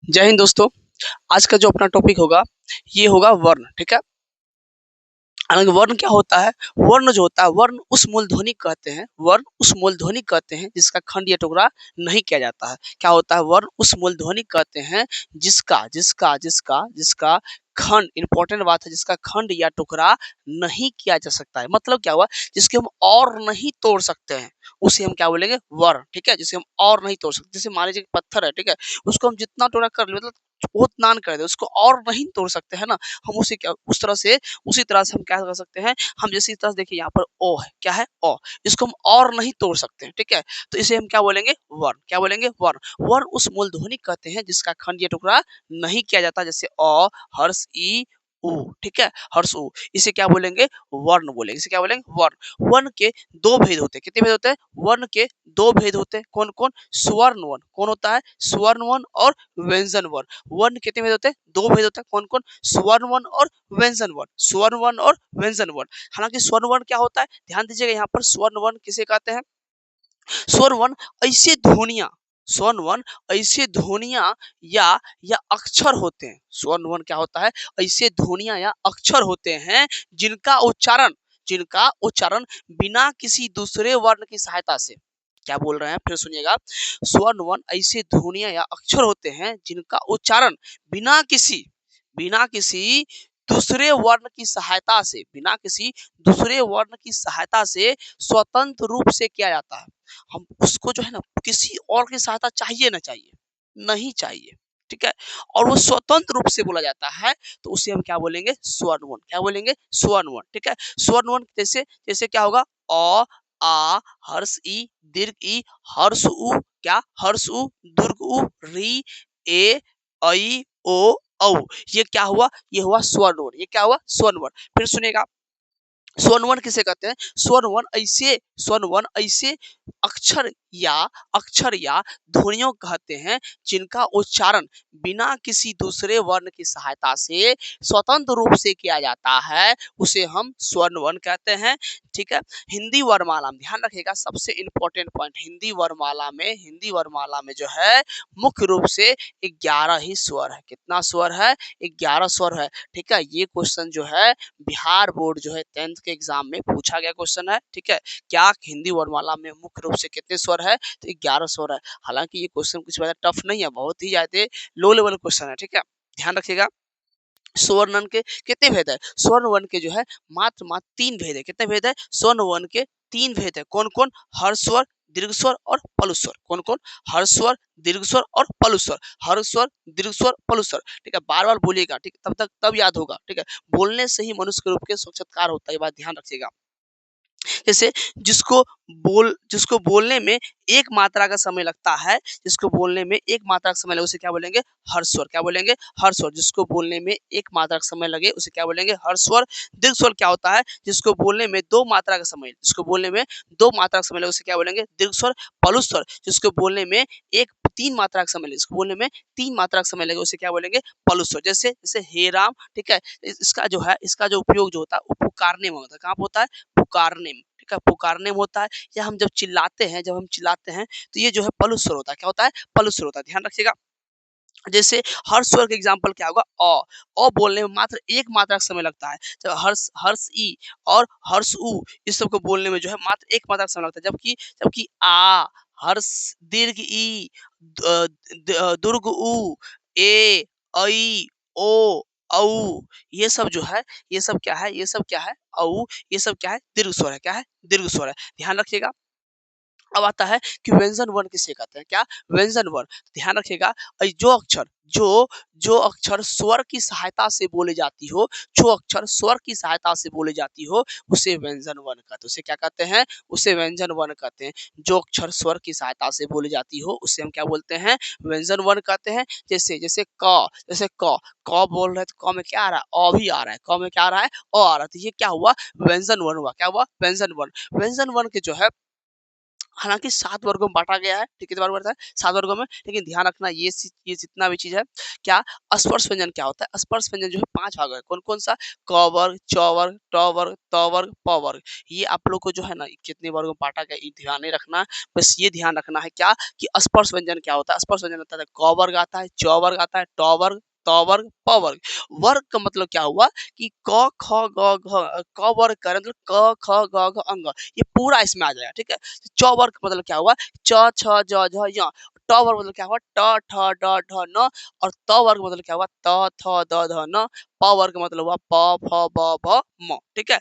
जय हिंद दोस्तों। आज का जो अपना टॉपिक होगा ये होगा वर्ण। ठीक है। हालांकि वर्ण क्या होता है? वर्ण जो होता है, वर्ण उस मूलध्वनि कहते हैं, वर्ण उस मूलध्वनि कहते हैं जिसका खंड या टुकड़ा नहीं किया जाता है। क्या होता है? वर्ण उस मूलध्वनि कहते हैं जिसका जिसका जिसका जिसका खंड, इंपॉर्टेंट बात है, जिसका खंड या टुकड़ा नहीं किया जा सकता है। मतलब क्या हुआ? जिसके हम और नहीं तोड़ सकते हैं उसे हम क्या बोलेंगे? वर्ण। ठीक है। जिसे हम और नहीं तोड़ सकते, जैसे मान लीजिए पत्थर है, ठीक है, उसको हम जितना टुकड़ा कर ले, मतलब बहुत नान कर दे, उसको और नहीं तोड़ सकते है ना, हम उसे क्या उस तरह से उसी तरह से हम क्या कर सकते हैं, हम जैसे इस तरह से देखिए यहाँ पर ओ है, क्या है? ओ। इसको हम और नहीं तोड़ सकते हैं। ठीक है। तो इसे हम क्या बोलेंगे? वर्ण। क्या बोलेंगे? वर्ण। वर्ण उस मूलध्वनि कहते हैं जिसका खंड या टुकड़ा नहीं किया जाता, जैसे अ, हर्ष, ई, उ। ठीक है। हर्ष, उ। इसे क्या बोलेंगे? वर्ण बोलेंगे। इसे क्या बोलेंगे? वर्ण। वर्ण के दो भेद होते हैं। कितने भेद होते हैं? वर्ण के दो भेद होते हैं। कौन कौन? स्वर्ण वर्ण। कौन होता है? स्वर्ण वर्ण और व्यंजन वर्ण। वर्ण कितने भेद होते हैं? दो भेद होते हैं। कौन कौन? स्वर्ण वर्ण और व्यंजन वर्ण। स्वर्ण वर्ण और व्यंजन वर्ण। हालांकि स्वर्ण वर्ण क्या होता है, ध्यान दीजिएगा, यहाँ पर स्वर्ण वर्ण किसे कहते हैं? स्वर्ण वर्ण ऐसे ध्वनियां, स्वर्ण वर्ण ऐसे ध्वनियां या अक्षर होते हैं। स्वर्ण वर्ण क्या होता है? ऐसे ध्वनियां या अक्षर होते हैं जिनका उच्चारण बिना किसी दूसरे वर्ण की सहायता से, क्या बोल रहे हैं फिर सुनिएगा, स्वर्ण वर्ण ऐसे ध्वनियां या अक्षर होते हैं जिनका उच्चारण बिना किसी दूसरे वर्ण की सहायता से, बिना किसी दूसरे वर्ण की सहायता से स्वतंत्र रूप से किया जाता है। हम उसको जो है ना, किसी और की सहायता चाहिए ना चाहिए, नहीं चाहिए। ठीक है। और वो स्वतंत्र रूप से बोला जाता है, तो उसे हम क्या बोलेंगे? स्वर्ण वर्ण। क्या बोलेंगे? स्वर्ण वर्ण। ठीक है। स्वर्ण वर्ण जैसे जैसे क्या होगा? अ, आ, हर्ष ई, दीर्घ ई, हर्ष उ, क्या? हर्ष उ, दीर्घ उ, री, ए, ऐ, ओ, औ। ये क्या हुआ? ये हुआ स्वर्ण वर्ण। ये क्या हुआ? स्वर्ण वर्ण। फिर सुनेगा, स्वर्ण वर्ण किसे कहते हैं? स्वर्ण वर्ण ऐसे अक्षर या ध्वनियों कहते हैं जिनका उच्चारण बिना किसी दूसरे वर्ण की सहायता से स्वतंत्र रूप से किया जाता है, उसे हम स्वर्ण वर्ण कहते हैं। ठीक है। हिंदी वर्णमाला में ध्यान रखिएगा, सबसे इंपॉर्टेंट पॉइंट, हिंदी वर्णमाला में जो है मुख्य रूप से 11 ही स्वर है। कितना स्वर है? 11 स्वर है। ठीक है। ये क्वेश्चन जो है बिहार बोर्ड जो है 10th के एग्जाम में पूछा गया क्वेश्चन है। ठीक है। क्या हिंदी वर्णमाला में मुख्य रूप से कितने स्वर है? तो 11 स्वर है। हालांकि ये क्वेश्चन कुछ ज्यादा टफ नहीं है, बहुत ही ज्यादा लो लेवल क्वेश्चन है। ठीक है। ध्यान रखिएगा। स्वर्ण वर्ण के कितने भेद है? स्वर्ण वर्ण के जो है मात्र 3 भेद है। कितने भेद है? स्वर्ण वर्ण के 3 भेद है। कौन कौन? हर्ष स्वर, दीर्घ स्वर और पलु स्वर। कौन कौन? हर्ष स्वर, दीर्घ स्वर और पलु स्वर। हर्ष स्वर, दीर्घ स्वर, पलु स्वर। ठीक है। बार बार बोलिएगा, ठीक है, तब याद होगा। ठीक है। बोलने से ही मनुष्य के रूप के साक्षात्कार होता है, ये बात ध्यान रखिएगा। जैसे जिसको बोलने में एक मात्रा का समय लगता है, जिसको बोलने में एक मात्रा का समय लगे उसे क्या बोलेंगे? हर्ष स्वर। क्या बोलेंगे? हर्ष स्वर। जिसको बोलने में एक मात्रा का समय लगे उसे क्या बोलेंगे? हर्ष स्वर। दीर्घ स्वर क्या होता है? जिसको बोलने में दो मात्रा का समय, जिसको बोलने में दो मात्रा का समय लगे उसे क्या बोलेंगे? दीर्घ स्वर। पलु स्वर। जिसको बोलने में एक तीन मात्रा का समय लगे, जिसको बोलने में तीन मात्रा का समय लगे उसे क्या बोलेंगे? पलु स्वर। जैसे जैसे हे राम। ठीक है। इसका जो उपयोग जो होता है वो पुकारने में होता है। कहाँ पे होता है? पुकारने में। ठीक है। पुकारने में होता है, या हम जब चिल्लाते हैं तो ये जो है पलु स्वर होता है। क्या होता है? पलु स्वर होता है। ध्यान रखिएगा। जैसे हर्ष स्वर का एग्जाम्पल क्या होगा? अ बोलने में मात्र एक मात्रा का समय लगता है। जब हर्ष हर्ष ई और हर्ष उ, इस सब को बोलने में जो है मात्र एक मात्रा का समय लगता है। जबकि जबकि आ, हर्ष, दीर्घ ई, दुर्ग उ, ए, ऐ, ओ, औ, ये सब जो है, ये सब क्या है? औ। ये सब क्या है? दीर्घ स्वर है। क्या है? दीर्घ स्वर है। ध्यान रखिएगा। अब आता है कि व्यंजन वर्ण किसे कहते हैं? क्या? व्यंजन वर्ण। ध्यान रखिएगा, जो अक्षर स्वर की सहायता से बोले जाती हो, जो अक्षर स्वर की सहायता से बोले जाती हो उसे व्यंजन वर्ण कहते हैं। उसे क्या कहते हैं? उसे व्यंजन वर्ण कहते हैं। जो अक्षर स्वर की सहायता से बोली जाती हो उसे हम क्या बोलते हैं? व्यंजन वर्ण कहते हैं। जैसे जैसे क बोल रहे तो क में क्या आ रहा है? अ भी आ रहा है। क में क्या आ रहा है? अ आ रहा है। तो ये क्या हुआ? व्यंजन वर्ण हुआ। क्या हुआ? व्यंजन वर्ण। व्यंजन वर्ण के जो है हालाँकि 7 वर्गों में बाँटा गया है, ठीक है, कितने वर्ग में बाँटा है? 7 वर्गों में, लेकिन ध्यान रखना ये जितना भी चीज़ है, क्या स्पर्श व्यंजन क्या होता है? स्पर्श व्यंजन जो है 5 भाग है, कौन-कौन सा? क वर्ग, च वर्ग, ट वर्ग, त वर्ग, प वर्ग। ये आप लोग को जो है ना कितने वर्गों में बाँटा गया ये ध्यान नहीं रखना, बस ये ध्यान रखना है क्या कि स्पर्श व्यंजन क्या होता है? स्पर्श व्यंजन होता है क वर्ग आता है, च वर्ग आता है, ट वर्ग, त वर्ग, प वर्ग। वर्ग का मतलब क्या हुआ कि क, ख, ग, घ, क वर्ग का मतलब क, ख, ग, घ, अंग, ये पूरा इसमें आ जाएगा, ठीक है? च वर्ग का मतलब क्या हुआ? च, छ, ज, झ, य। ट वर्ग मतलब क्या हुआ? ट, ठ, ड, ढ, न। और त वर्ग मतलब क्या हुआ? त, थ, द, ध, न। प वर्ग मतलब हुआ प, फ, ब, भ, म, ठीक है?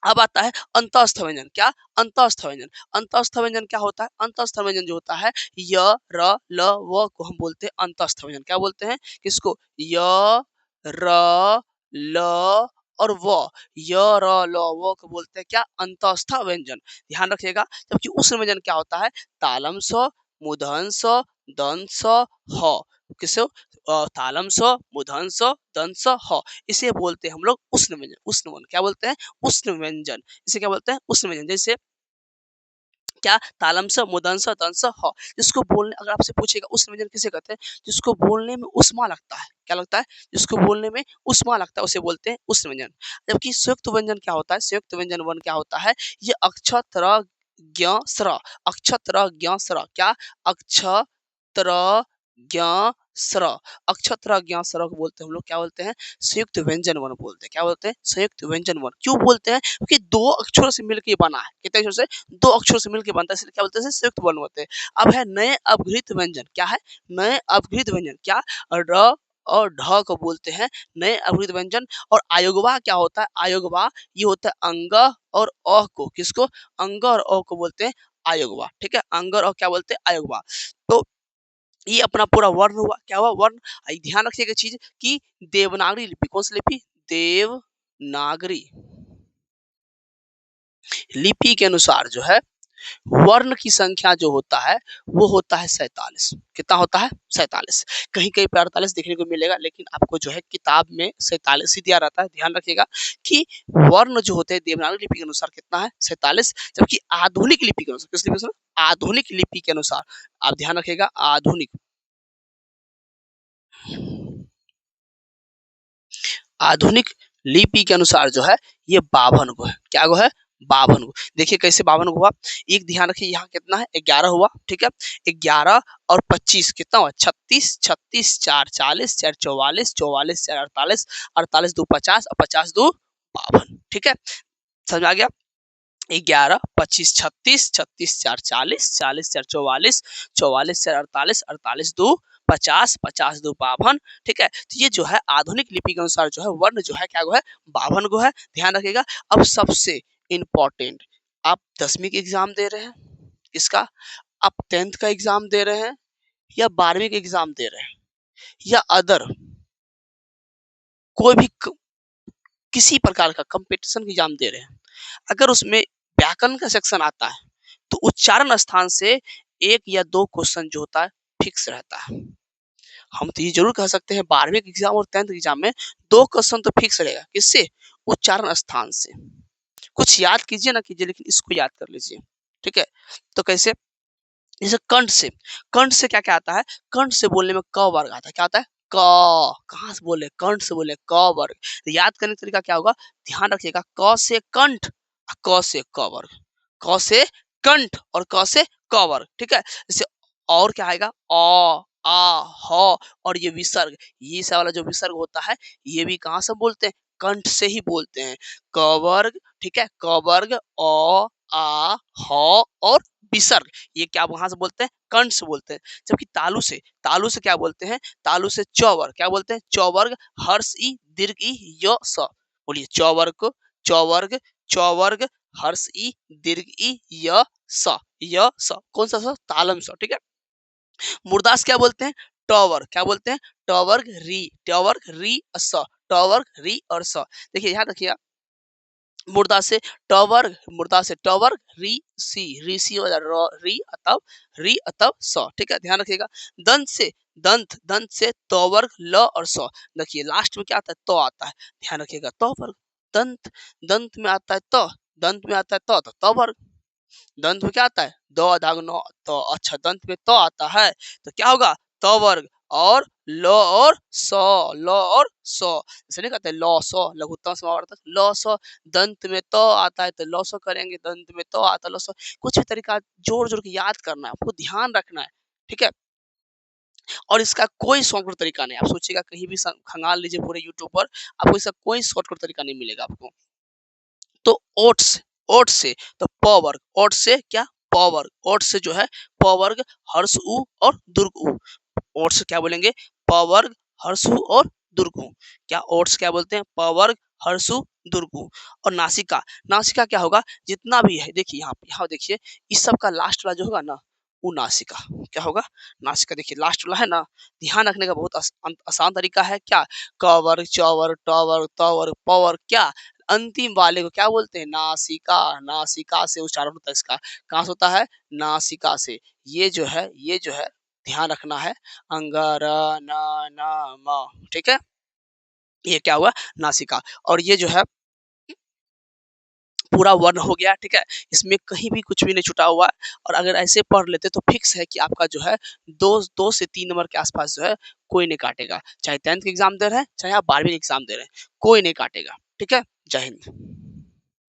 अब आता है अंतःस्थ व्यंजन। क्या? अंतःस्थ व्यंजन। अंतःस्थ व्यंजन क्या होता है? अंतःस्थ व्यंजन जो होता है य, र, ल, व को हम बोलते हैं अंतःस्थ व्यंजन। क्या बोलते हैं? किसको? य, र, ल और व। य, र, ल, व को बोलते हैं क्या? अंतःस्थ व्यंजन। ध्यान रखिएगा। जबकि उष्ण व्यंजन क्या होता है? तालम स, मूर्धन स, दंत स, ह। किसे? तालम स, मूर्धन स, दंत स, ह। इसे बोलते हैं हम लोग उष्ण व्यंजन। उष्ण व्यंजन क्या बोलते हैं? उष्ण व्यंजन। इसे क्या बोलते हैं? उष्ण व्यंजन। जैसे क्या? तालम स, मूर्धन स, दंत स, ह। जिसको बोलने अगर आपसे पूछेगा उष्ण व्यंजन किसे कहते हैं? जिसको बोलने में ऊष्मा लगता है। क्या लगता है? जिसको बोलने में ऊष्मा लगता है उसे बोलते हैं उष्ण व्यंजन। जबकि संयुक्त व्यंजन क्या होता है? संयुक्त व्यंजन वन क्या होता है? ये अक्ष, त्र, ज्ञ, स्र। अक्ष, त्र, ज्ञ, स्र। क्या? अक्ष, त्र, ज्ञ, स्र। अक्ष, त्र, ज्ञ, स्र को बोलते हैं हम लोग क्या बोलते हैं? संयुक्त व्यंजन वर्ण बोलते हैं। क्या बोलते हैं? संयुक्त व्यंजन वर्ण। क्यों बोलते हैं? क्योंकि 2 अक्षरों से मिलके ये बना है। कितने अक्षरों से? 2 अक्षरों से मिलके बनता है, इसलिए क्या बोलते हैं? संयुक्त वर्ण होते हैं। अब है नए अपघृत व्यंजन। क्या है? नए अपघृत व्यंजन। क्या? र और ढ को बोलते हैं नए अपघृत व्यंजन। और अयोगवा क्या होता है? अयोगवा ये होता है अंग और अ को। किसको? अंग और अ को बोलते हैं अयोगवा। ठीक है? अंग और अ क्या बोलते हैं? अयोगवा। तो ये अपना पूरा वर्ण हुआ। क्या हुआ? वर्ण। ध्यान रखिएगा चीज कि देवनागरी लिपि, कौन सी लिपि? देवनागरी लिपि के अनुसार जो है वर्ण की संख्या जो होता है वो होता है 47। कितना होता है? 47। कहीं कहीं पे 48 देखने को मिलेगा, लेकिन आपको जो है किताब में 47 ही दिया रहता है। ध्यान रखिएगा कि वर्ण जो होते हैं देवनागरी लिपि के अनुसार कितना है? 47। जबकि आधुनिक लिपि के अनुसार, किस लिपि के अनुसार? आधुनिक लिपि के अनुसार, आप ध्यान रखिएगा आधुनिक आधुनिक लिपि के अनुसार जो है ये 52 गो है। क्या गो है? 52 गो। देखिए कैसे 52 गो हुआ। एक ध्यान रखिए यहाँ कितना है? 11 हुआ। ठीक है? 11 और 25 कितना हुआ? 36, 36 4 40, 4 44, 44 4 48, 48 2 50 और 50 2 52। ठीक है? समझ में आ गया? 11, 25, 36, 36 4 40, 40 4 44, 44 4 48, 48 2 50, 50 2 52। ठीक है? तो ये जो है आधुनिक लिपि के अनुसार जो है वर्ण जो है क्या गो है? 52 गो है। ध्यान रखिएगा। अब सबसे इम्पोर्टेंट, आप 10वीं के एग्जाम दे रहे हैं, इसका आप 10th का एग्जाम दे रहे हैं या 12वीं का एग्जाम दे रहे हैं या अदर कोई भी किसी प्रकार का कंपटीशन एग्जाम दे रहे हैं, अगर उसमें व्याकरण का सेक्शन आता है तो उच्चारण स्थान से एक या दो क्वेश्चन जो होता है फिक्स रहता है। हम तो ये जरूर कह सकते हैं 12वीं के एग्जाम और 10th एग्जाम में दो क्वेश्चन तो फिक्स रहेगा। किससे? उच्चारण स्थान से। कुछ याद कीजिए ना कीजिए, लेकिन इसको याद कर लीजिए। ठीक है? तो कैसे? जैसे कंठ से, कंठ से क्या क्या आता है? कंठ से बोलने में क वर्ग आता है। क्या आता है? क। कहाँ से बोले? कंठ से बोले क वर्ग। तो याद करने का तरीका क्या होगा? ध्यान रखिएगा, क से कंठ, क से क वर्ग, क से कंठ और क से क वर्ग। ठीक है? जैसे और क्या आएगा? अ, आ, ह और ये विसर्ग, ये सब वाला जो विसर्ग होता है ये भी कहाँ से बोलते हैं? कंठ से ही बोलते हैं। क वर्ग, ठीक है? क वर्ग, अ, आ, ह और विसर्ग, ये क्या वहां से बोलते हैं? कंठ से बोलते हैं। जबकि तालु से क्या बोलते हैं? तालु से चौवर्ग। क्या बोलते हैं? चौवर्ग, हर्ष ई दीर्घ ई य स। बोलिए चौवर्ग को, चौवर्ग, चौवर्ग, हर्ष ई दीर्घ ई य स, य स। कौन सा स? तालम स। ठीक है? मुर्दास क्या बोलते हैं? टॉवर। क्या बोलते हैं? टॉवर्ग री, टॉवर्ग री स, टॉवर्ग री और स। देखिए ध्यान रखिएगा, मुर्दा से टॉवर्ग, मुर्दा से टॉवर्ग, री सी हो जाए री अतव, री अतव स। ठीक है? ध्यान रखिएगा। दंत से, दंत से तवर्ग ल और स। देखिए लास्ट में क्या आता है? तो आता है। ध्यान रखिएगा, तवर्ग। दंत, दंत में आता है त, दंत में आता है त, तो तवर्ग। दंत में क्या आता है? द धाग नौ तो, अच्छा दंत में तो आता है तो क्या होगा? त वर्ग और ल और स, ल और स, जैसे नहीं कहते लौ स लघुत्तम समावर्तक लौ स, दंत में त आता है तो लौ स करेंगे, दंत में त आता है लौ स। कुछ भी तरीका जोड़-जोड़ के याद करना है, आपको ध्यान रखना है, ठीक है? और इसका कोई शॉर्टकट तरीका नहीं है। आप सोचिएगा कहीं भी खंगाल लीजिए पूरे यूट्यूब पर, आपको इसका कोई शॉर्टकट तरीका नहीं मिलेगा आपको। तो ओट्स, ओट्स से तो प वर्ग, ओट्स से क्या? प वर्ग, ओट्स से जो है प वर्ग, हर्ष उ और दीर्घ उ। ओट्स से क्या बोलेंगे? प वर्ग, हर्ष उ और दीर्घ उ। क्या ओट्स क्या बोलते हैं? प वर्ग, हर्ष उ, दीर्घ उ। और नासिका, नासिका क्या होगा? जितना भी है देखिए यहाँ देखिए इस सब का लास्ट वाला जो होगा ना, वो नासिका। क्या होगा? नासिका देखिए लास्ट वाला है ना, ध्यान रखने का बहुत आसान तरीका है क्या? क वर्ग, च वर्ग, ट वर्ग, त वर्ग, प वर्ग क्या? अंतिम वाले को क्या बोलते हैं? नासिका, नासिका से उच्चारण होता है इसका। कहाँ से होता है? नासिका से। ये जो है ध्यान रखना है। अंग, र, न, म, ठीक है? ये क्या हुआ? नासिका। और ये जो है पूरा वर्ण हो गया, ठीक है? इसमें कहीं भी कुछ भी नहीं छूटा हुआ है और अगर ऐसे पढ़ लेते तो फिक्स है कि आपका जो है 2 से 3 नंबर के आस-पास जो है कोई नहीं काटेगा। चाहे 10th के एग्ज़ाम दे रहे हैं, चाहे आप 12वीं के एग्ज़ाम दे रहे हैं, कोई नहीं काटेगा। ठीक है? जय हिंद।